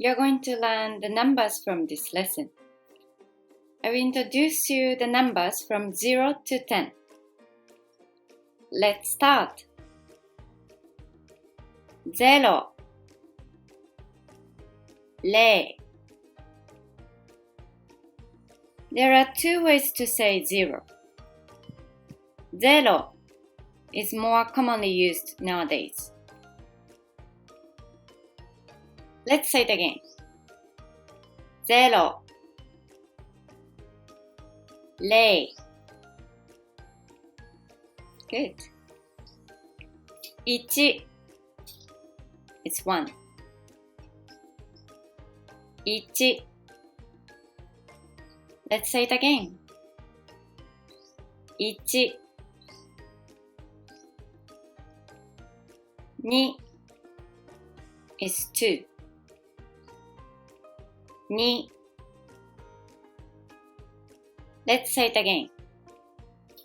You're going to learn the numbers from this lesson. I will introduce you the numbers from 0 to 10. Let's start. 0 0 There are two ways to say 0. 0 is more commonly used nowadays. Let's say it again. 0 0 Good. 1 It's 1. 1 Let's say it again. 1 2 is 2. 2 Let's say it again.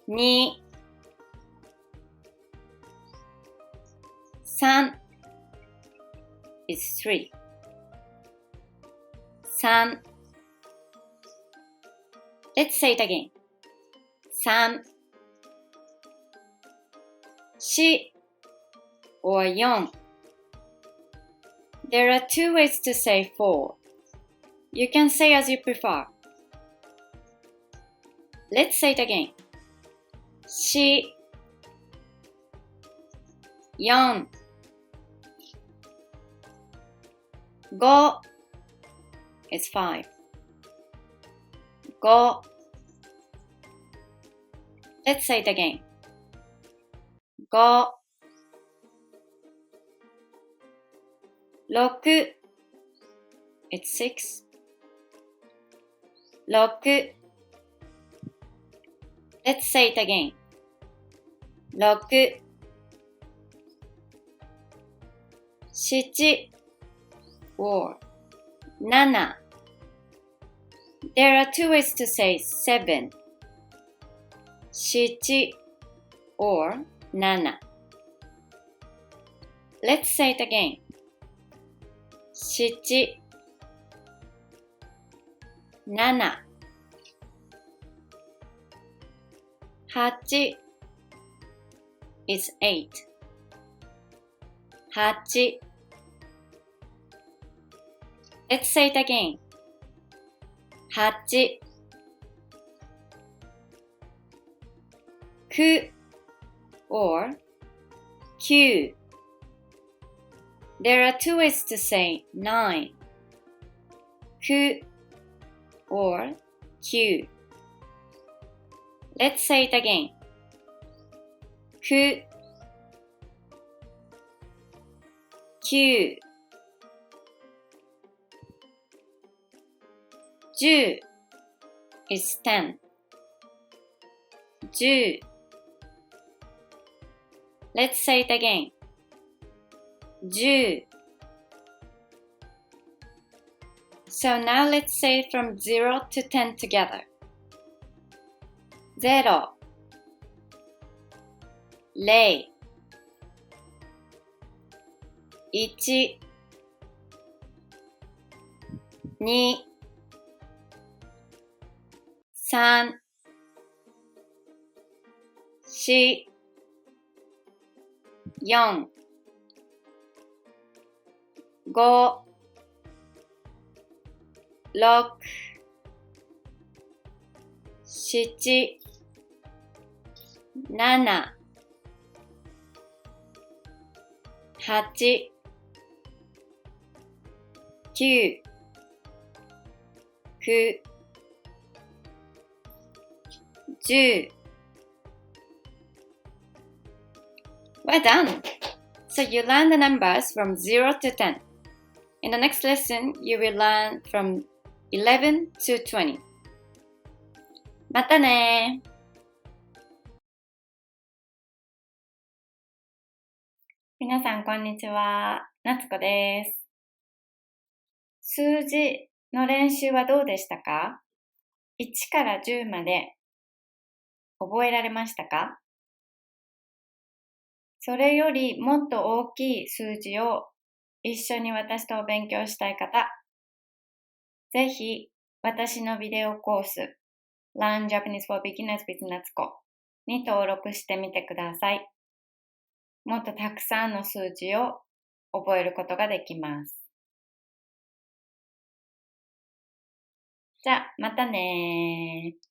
2 3 is 3. 3 Let's say it again. 3 4 or 4 There are two ways to say 4. You can say as you prefer. Let's say it again. 4 4 5 is 5. 5 Let's say it again. 5 6 It's 6. 6 Let's say it again. 6 7 or 7 There are two ways to say 7. 7 or 7. Let's say it again. 7 7 8 is 8. 8 Let's say it again. 8 9 or 9 There are two ways to say 9. 9 or 9 Let's say it again. 9 9 10 is 10. 10 Let's say it again. 10 So now let's say from 0 to 10 together. 0 0 1 2 3 4 4 5 6 7 7 8 9 9 10 Well done! So you learn the numbers from 0 to 10. In the next lesson, you will learn from 11 to 20. またねー。皆さんこんにちは。夏子です。数字の練習はどうでしたか？ 1から10まで覚えられましたか？それよりもっと大きい数字を一緒に私と勉強したい方、ぜひ私のビデオコース Learn Japanese for Beginners with Natsuko に登録してみてください。もっとたくさんの数字を覚えることができます。じゃあ、またねー。